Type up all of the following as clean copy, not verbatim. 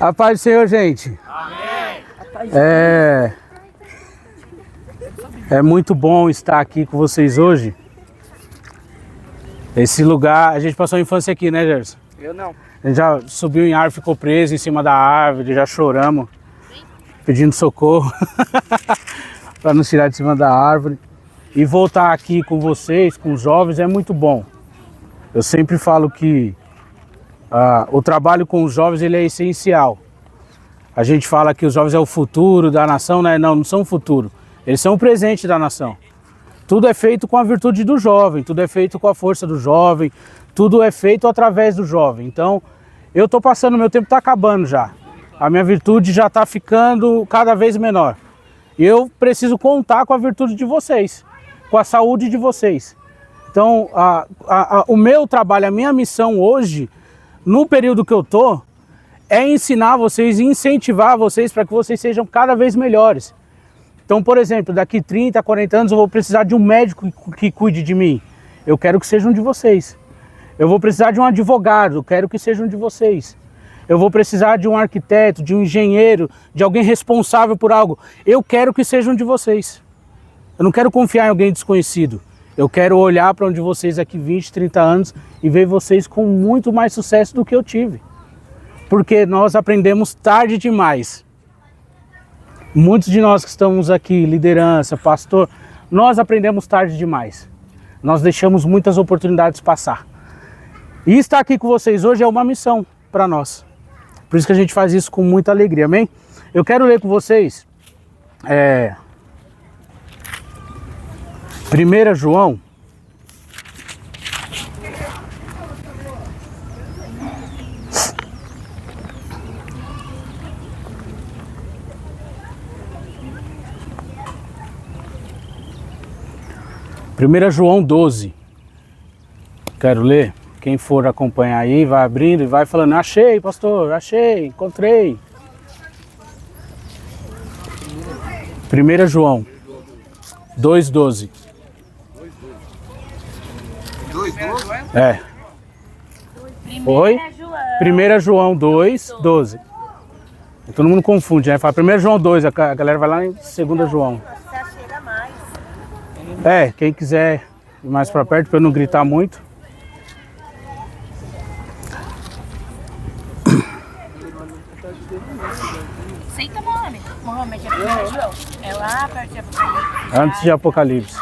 A paz do Senhor, gente. Amém. É muito bom estar aqui com vocês hoje. Esse lugar, a gente passou a infância aqui, né, Gerson? Eu não. A gente já subiu em árvore, ficou preso em cima da árvore, já choramos, pedindo socorro para nos tirar de cima da árvore. E voltar aqui com vocês, com os jovens, é muito bom. Eu sempre falo que o trabalho com os jovens ele é essencial. A gente fala que os jovens é o futuro da nação, né? Não são o futuro. Eles são o presente da nação. Tudo é feito com a virtude do jovem, tudo é feito com a força do jovem, tudo é feito através do jovem. Então, eu estou passando, meu tempo está acabando já. A minha virtude já está ficando cada vez menor. E eu preciso contar com a virtude de vocês, com a saúde de vocês. Então, o meu trabalho, a minha missão hoje, no período que eu estou, é ensinar vocês e incentivar vocês para que vocês sejam cada vez melhores. Então, por exemplo, daqui 30, 40 anos eu vou precisar de um médico que cuide de mim. Eu quero que sejam de vocês. Eu vou precisar de um advogado, eu quero que sejam de vocês. Eu vou precisar de um arquiteto, de um engenheiro, de alguém responsável por algo. Eu quero que sejam de vocês. Eu não quero confiar em alguém desconhecido. Eu quero olhar para onde vocês daqui 20, 30 anos e ver vocês com muito mais sucesso do que eu tive. Porque nós aprendemos tarde demais. Muitos de nós que estamos aqui, liderança, pastor, nós aprendemos tarde demais. Nós deixamos muitas oportunidades passar. E estar aqui com vocês hoje é uma missão para nós. Por isso que a gente faz isso com muita alegria, amém? Eu quero ler com vocês 1 João. Primeira João 12. Quero ler. Quem for acompanhar aí, vai abrindo e vai falando: achei, pastor, achei, encontrei. 1 João 2,12. 2,12? É. Oi? 1 João 2,12. Todo mundo confunde, né? Fala 1 João 2, a galera vai lá em 2 João. Quem quiser ir mais pra perto, para eu não gritar muito. Aceita Mohamed. Mohamed é 1 João. É lá perto de Apocalipse. Antes de Apocalipse.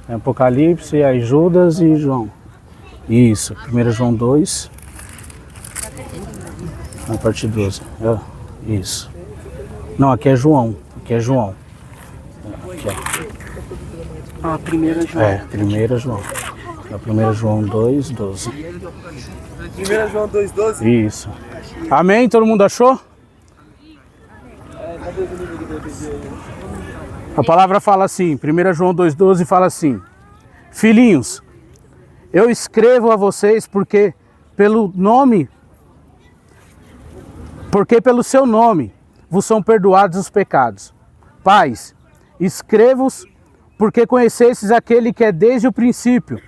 É Apocalipse, aí Judas e João. Isso, 1 João 2. Na parte 12. Isso. Não, aqui é João. Aqui é João. Aqui, ó. 1 João. 1 João. É 1 João 2,12. 1 João 2,12? Isso. Amém? Todo mundo achou? A palavra fala assim, 1 João 2,12 fala assim: filhinhos, eu escrevo a vocês porque pelo seu nome vos são perdoados os pecados. Pais, escrevo-vos porque conhecestes aquele que é desde o princípio.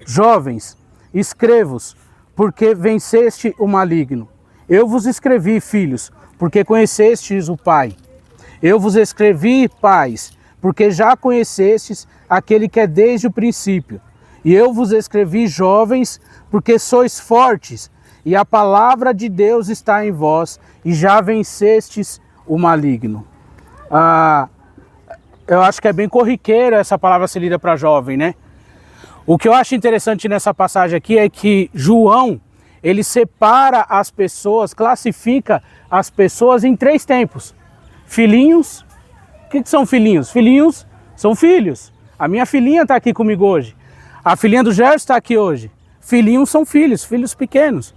Jovens, escrevo-vos porque venceste o maligno. Eu vos escrevi, filhos, porque conhecestes o Pai. Eu vos escrevi, pais, porque já conhecestes aquele que é desde o princípio. E eu vos escrevi, jovens, porque sois fortes, e a palavra de Deus está em vós, e já vencestes o maligno. Eu acho que é bem corriqueiro essa palavra ser lida para jovem, né? O que eu acho interessante nessa passagem aqui é que João, ele separa as pessoas, classifica as pessoas em 3 tempos. Filhinhos, o que são filhinhos? Filhinhos são filhos. A minha filhinha está aqui comigo hoje. A filhinha do Gerson está aqui hoje. Filhinhos são filhos, filhos pequenos.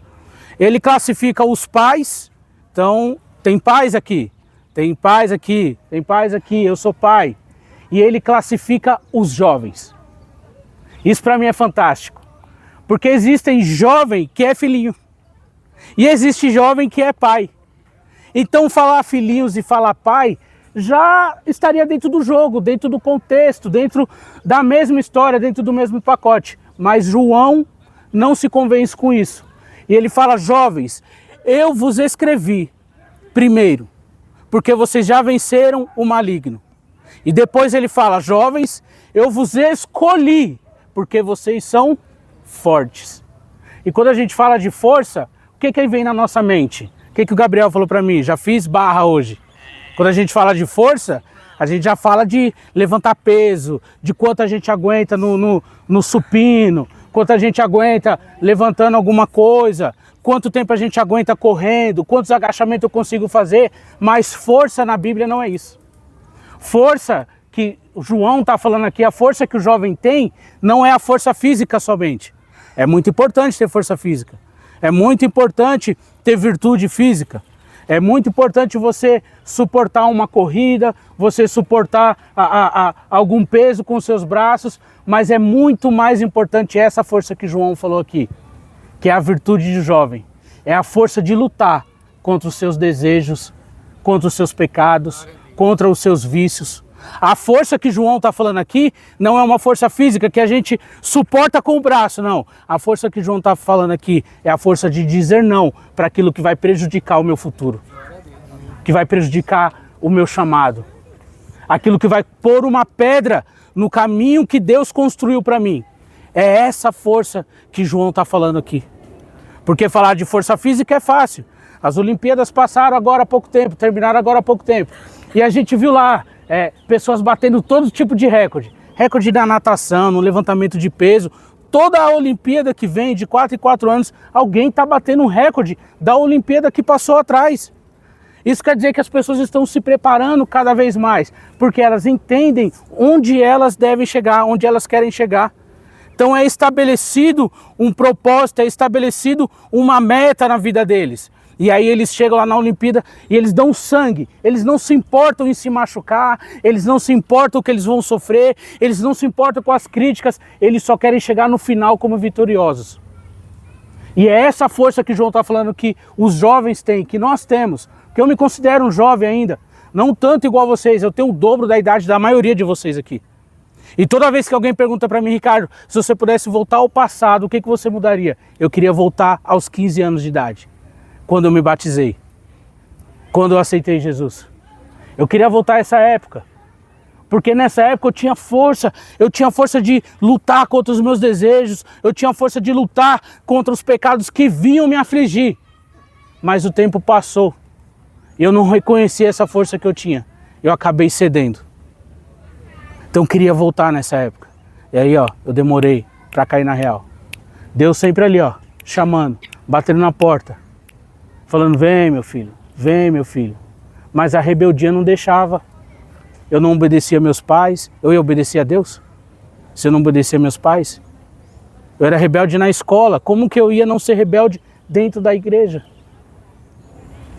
Ele classifica os pais, então tem pais aqui, tem pais aqui, tem pais aqui, eu sou pai. E ele classifica os jovens. Isso para mim é fantástico. Porque existem jovem que é filhinho. E existe jovem que é pai. Então falar filhinhos e falar pai já estaria dentro do jogo, dentro do contexto, dentro da mesma história, dentro do mesmo pacote. Mas João não se convence com isso. E ele fala: jovens, eu vos escrevi Primeiro, porque vocês já venceram o maligno. E depois ele fala, jovens, eu vos escolhi, porque vocês são fortes. E quando a gente fala de força, o que vem na nossa mente? O que o Gabriel falou para mim? Já fiz barra hoje. Quando a gente fala de força, a gente já fala de levantar peso, de quanto a gente aguenta no supino, quanto a gente aguenta levantando alguma coisa, quanto tempo a gente aguenta correndo, quantos agachamentos eu consigo fazer, mas força na Bíblia não é isso. Força que o João está falando aqui, a força que o jovem tem, não é a força física somente. É muito importante ter força física. É muito importante ter virtude física. É muito importante você suportar uma corrida, você suportar algum peso com seus braços, mas é muito mais importante essa força que João falou aqui, que é a virtude de jovem. É a força de lutar contra os seus desejos, contra os seus pecados, contra os seus vícios. A força que João está falando aqui não é uma força física que a gente suporta com o braço, não. A força que João está falando aqui é a força de dizer não para aquilo que vai prejudicar o meu futuro, que vai prejudicar o meu chamado, aquilo que vai pôr uma pedra no caminho que Deus construiu para mim. É essa força que João está falando aqui. Porque falar de força física é fácil. As Olimpíadas passaram agora há pouco tempo, terminaram agora há pouco tempo. E a gente viu lá pessoas batendo todo tipo de recorde. Recorde da natação, no levantamento de peso. Toda a Olimpíada que vem, de 4 em 4 anos, alguém está batendo um recorde da Olimpíada que passou atrás. Isso quer dizer que as pessoas estão se preparando cada vez mais, porque elas entendem onde elas devem chegar, onde elas querem chegar. Então é estabelecido um propósito, é estabelecido uma meta na vida deles. E aí eles chegam lá na Olimpíada e eles dão sangue. Eles não se importam em se machucar, eles não se importam o que eles vão sofrer, eles não se importam com as críticas, eles só querem chegar no final como vitoriosos. E é essa força que João está falando que os jovens têm, que nós temos. Que eu me considero um jovem ainda, não tanto igual a vocês, eu tenho o dobro da idade da maioria de vocês aqui. E toda vez que alguém pergunta para mim, Ricardo, se você pudesse voltar ao passado, o que você mudaria? Eu queria voltar aos 15 anos de idade, quando eu me batizei, quando eu aceitei Jesus. Eu queria voltar a essa época, porque nessa época eu tinha força de lutar contra os meus desejos, eu tinha força de lutar contra os pecados que vinham me afligir. Mas o tempo passou, e eu não reconheci essa força que eu tinha, eu acabei cedendo. Então eu queria voltar nessa época. E aí, ó, eu demorei para cair na real. Deus sempre ali, ó, chamando, batendo na porta, falando, vem meu filho, vem meu filho. Mas a rebeldia não deixava. Eu não obedecia meus pais, eu ia obedecer a Deus? Se eu não obedecia meus pais? Eu era rebelde na escola, como que eu ia não ser rebelde dentro da igreja?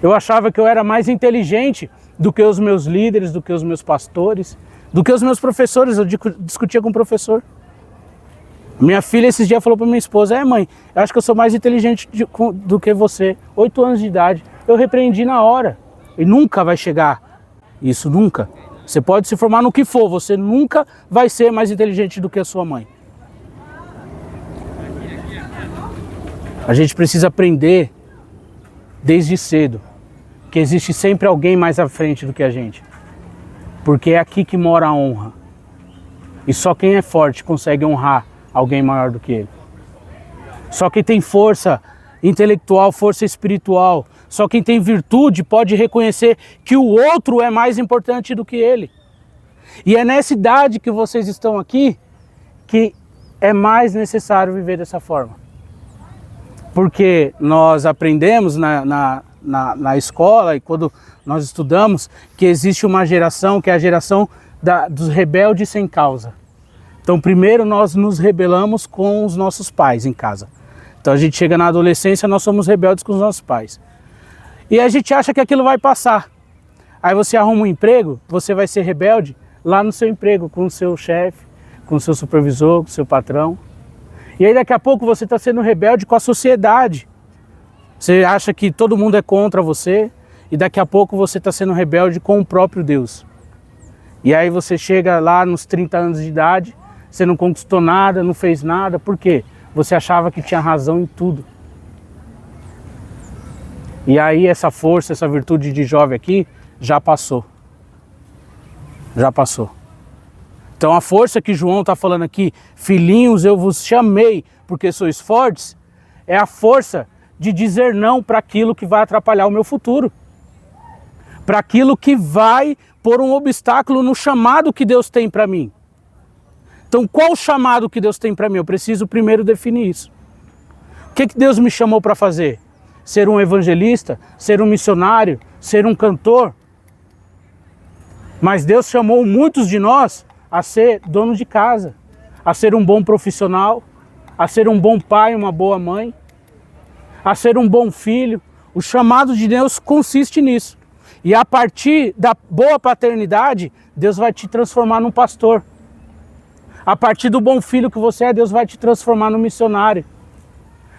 Eu achava que eu era mais inteligente do que os meus líderes, do que os meus pastores, do que os meus professores. Eu discutia com o professor. Minha filha esses dias falou para minha esposa, mãe, eu acho que eu sou mais inteligente do que você. 8 anos de idade. Eu repreendi na hora. E nunca vai chegar isso, nunca. Você pode se formar no que for, você nunca vai ser mais inteligente do que a sua mãe. A gente precisa aprender desde cedo que existe sempre alguém mais à frente do que a gente. Porque é aqui que mora a honra. E só quem é forte consegue honrar alguém maior do que ele. Só quem tem força intelectual, força espiritual, só quem tem virtude pode reconhecer que o outro é mais importante do que ele. E é nessa idade que vocês estão aqui que é mais necessário viver dessa forma. Porque nós aprendemos na escola e quando nós estudamos que existe uma geração que é a geração dos rebeldes sem causa. Então primeiro nós nos rebelamos com os nossos pais em casa. Então a gente chega na adolescência, nós somos rebeldes com os nossos pais. E a gente acha que aquilo vai passar. Aí você arruma um emprego, você vai ser rebelde lá no seu emprego, com o seu chefe, com o seu supervisor, com o seu patrão. E aí daqui a pouco você está sendo rebelde com a sociedade. Você acha que todo mundo é contra você e daqui a pouco você está sendo rebelde com o próprio Deus. E aí você chega lá nos 30 anos de idade, você não conquistou nada, não fez nada. Por quê? Você achava que tinha razão em tudo. E aí essa força, essa virtude de jovem aqui, já passou. Já passou. Então a força que João está falando aqui, filhinhos, eu vos chamei porque sois fortes, é a força de dizer não para aquilo que vai atrapalhar o meu futuro. Para aquilo que vai pôr um obstáculo no chamado que Deus tem para mim. Então qual o chamado que Deus tem para mim? Eu preciso primeiro definir isso. O que Deus me chamou para fazer? Ser um evangelista? Ser um missionário? Ser um cantor? Mas Deus chamou muitos de nós a ser dono de casa, a ser um bom profissional, a ser um bom pai, uma boa mãe, a ser um bom filho. O chamado de Deus consiste nisso. E a partir da boa paternidade, Deus vai te transformar num pastor. A partir do bom filho que você é, Deus vai te transformar num missionário.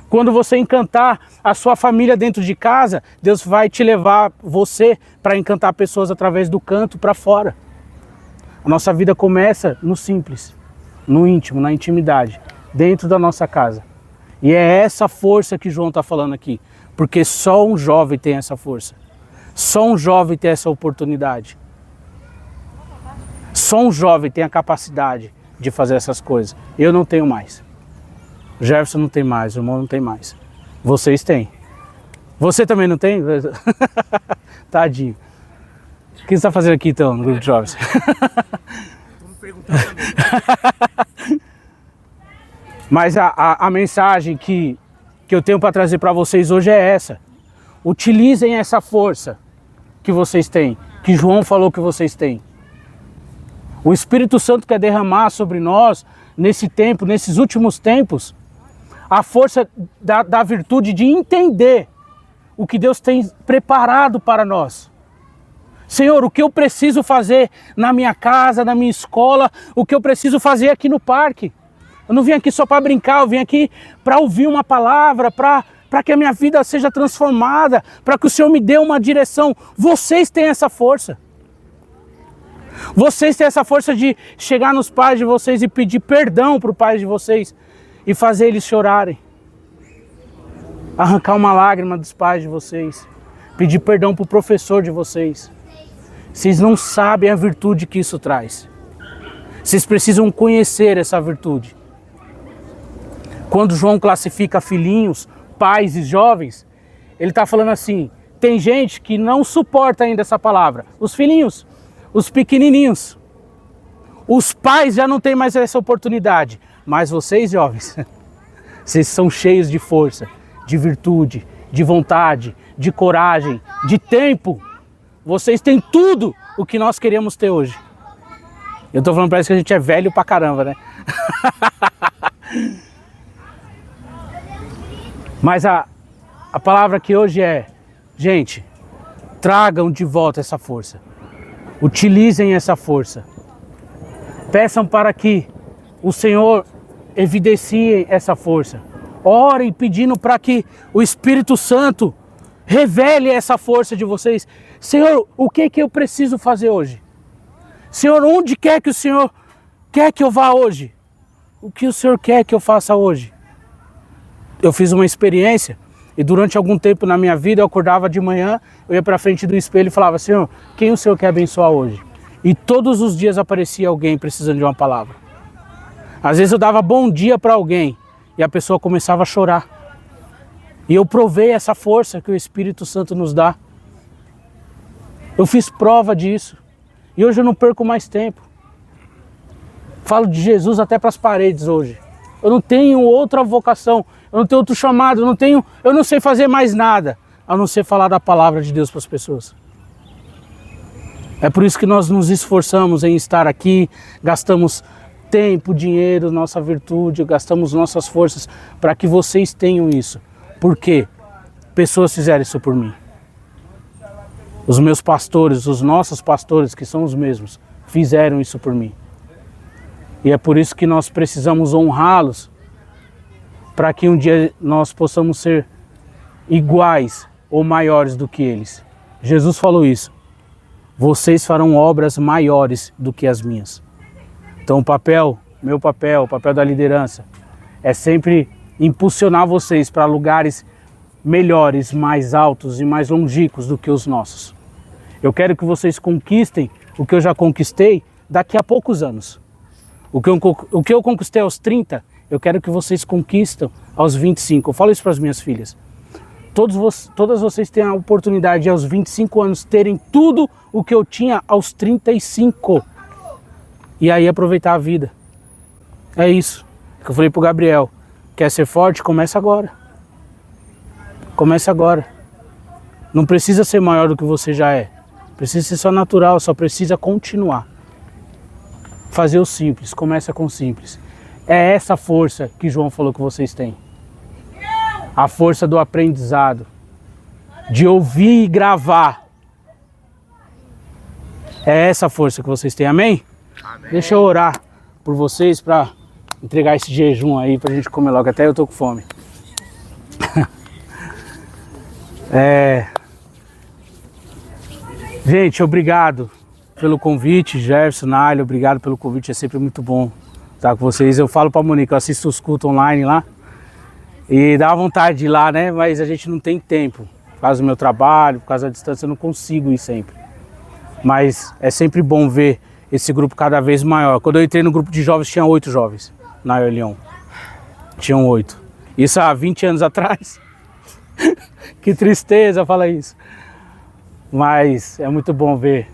Quando você encantar a sua família dentro de casa, Deus vai te levar você para encantar pessoas através do canto para fora. A nossa vida começa no simples, no íntimo, na intimidade, dentro da nossa casa. E é essa força que João está falando aqui, porque só um jovem tem essa força. Só um jovem tem essa oportunidade. Só um jovem tem a capacidade de fazer essas coisas. Eu não tenho mais. O Jefferson não tem mais, o irmão não tem mais. Vocês têm. Você também não tem? Tadinho. O que você está fazendo aqui então, no grupo de jovens? Vamos perguntar também. Mas a mensagem que eu tenho para trazer para vocês hoje é essa. Utilizem essa força que vocês têm, que João falou que vocês têm. O Espírito Santo quer derramar sobre nós, nesse tempo, nesses últimos tempos, a força da virtude de entender o que Deus tem preparado para nós. Senhor, o que eu preciso fazer na minha casa, na minha escola, o que eu preciso fazer aqui no parque. Eu não vim aqui só para brincar, eu vim aqui para ouvir uma palavra, para que a minha vida seja transformada, para que o Senhor me dê uma direção. Vocês têm essa força. Vocês têm essa força de chegar nos pais de vocês e pedir perdão para o pai de vocês e fazer eles chorarem. Arrancar uma lágrima dos pais de vocês. Pedir perdão para o professor de vocês. Vocês não sabem a virtude que isso traz. Vocês precisam conhecer essa virtude. Quando João classifica filhinhos, pais e jovens, ele está falando assim, tem gente que não suporta ainda essa palavra. Os filhinhos, os pequenininhos. Os pais já não têm mais essa oportunidade. Mas vocês, jovens, vocês são cheios de força, de virtude, de vontade, de coragem, de tempo. Vocês têm tudo o que nós queríamos ter hoje. Eu tô falando, parece que a gente é velho pra caramba, né? Mas a palavra aqui hoje é, gente, tragam de volta essa força. Utilizem essa força. Peçam para que o Senhor evidencie essa força. Orem pedindo para que o Espírito Santo revele essa força de vocês. Senhor, o que eu preciso fazer hoje? Senhor, onde quer que o Senhor quer que eu vá hoje? O que o Senhor quer que eu faça hoje? Eu fiz uma experiência e durante algum tempo na minha vida eu acordava de manhã, eu ia para frente do espelho e falava, Senhor, quem o Senhor quer abençoar hoje? E todos os dias aparecia alguém precisando de uma palavra. Às vezes eu dava bom dia para alguém e a pessoa começava a chorar. E eu provei essa força que o Espírito Santo nos dá. Eu fiz prova disso. E hoje eu não perco mais tempo. Falo de Jesus até para as paredes hoje. Eu não tenho outra vocação, eu não tenho outro chamado, eu não sei fazer mais nada, a não ser falar da palavra de Deus para as pessoas. É por isso que nós nos esforçamos em estar aqui, gastamos tempo, dinheiro, nossa virtude, gastamos nossas forças para que vocês tenham isso. Por quê? Pessoas fizeram isso por mim. Os meus pastores, os nossos pastores, que são os mesmos, fizeram isso por mim. E é por isso que nós precisamos honrá-los, para que um dia nós possamos ser iguais ou maiores do que eles. Jesus falou isso. Vocês farão obras maiores do que as minhas. Então meu papel, o papel da liderança, é sempre impulsionar vocês para lugares melhores, mais altos e mais longínquos do que os nossos. Eu quero que vocês conquistem o que eu já conquistei daqui a poucos anos. O que eu conquistei aos 30, eu quero que vocês conquistem aos 25. Eu falo isso para as minhas filhas. Todas vocês têm a oportunidade de aos 25 anos terem tudo o que eu tinha aos 35. E aí aproveitar a vida. É isso que eu falei pro Gabriel. Quer ser forte? Começa agora. Começa agora. Não precisa ser maior do que você já é. Precisa ser só natural, só precisa continuar. Fazer o simples, começa com o simples. É essa força que João falou que vocês têm. A força do aprendizado. De ouvir e gravar. É essa força que vocês têm, amém? Amém. Deixa eu orar por vocês para entregar esse jejum aí pra gente comer logo. Até eu tô com fome. Gente, obrigado pelo convite, Jefferson, Nálio, obrigado pelo convite, é sempre muito bom estar com vocês. Eu falo pra Monique, eu assisto os cultos online lá e dá vontade de ir lá, né? Mas a gente não tem tempo, por causa do meu trabalho, por causa da distância, eu não consigo ir sempre. Mas é sempre bom ver esse grupo cada vez maior. Quando eu entrei no grupo de jovens, tinha 8 jovens na Leão. Tinham 8. Isso há 20 anos atrás. Que tristeza falar isso. Mas é muito bom ver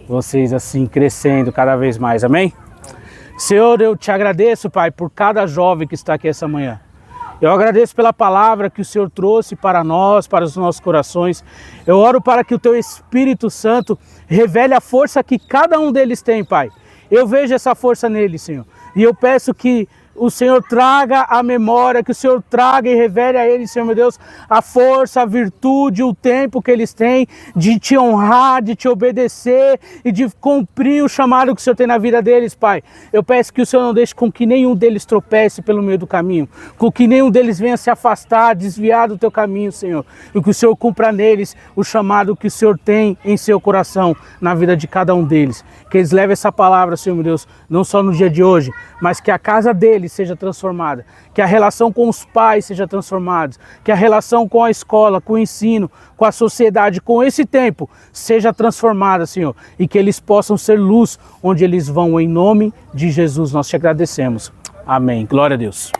vocês assim crescendo cada vez mais, amém? Senhor, eu te agradeço, Pai, por cada jovem que está aqui essa manhã. Eu agradeço pela palavra que o Senhor trouxe para nós, para os nossos corações. Eu oro para que o Teu Espírito Santo revele a força que cada um deles tem, Pai. Eu vejo essa força neles, Senhor. E eu peço que o Senhor traga a memória, que o Senhor traga e revele a eles, Senhor meu Deus, a força, a virtude, o tempo que eles têm de te honrar, de te obedecer e de cumprir o chamado que o Senhor tem na vida deles, Pai. Eu peço que o Senhor não deixe com que nenhum deles tropece pelo meio do caminho, com que nenhum deles venha se afastar, desviar do teu caminho, Senhor. E que o Senhor cumpra neles o chamado que o Senhor tem em seu coração, na vida de cada um deles. Que eles levem essa palavra, Senhor meu Deus, não só no dia de hoje, mas que a casa deles seja transformada, que a relação com os pais seja transformada, que a relação com a escola, com o ensino, com a sociedade, com esse tempo, seja transformada, Senhor, e que eles possam ser luz onde eles vão, em nome de Jesus, nós te agradecemos. Amém. Glória a Deus.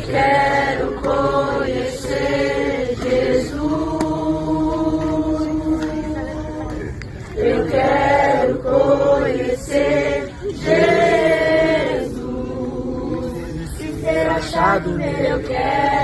Quero conhecer Jesus. Eu quero conhecer Jesus. Se ser achado nele, eu quero.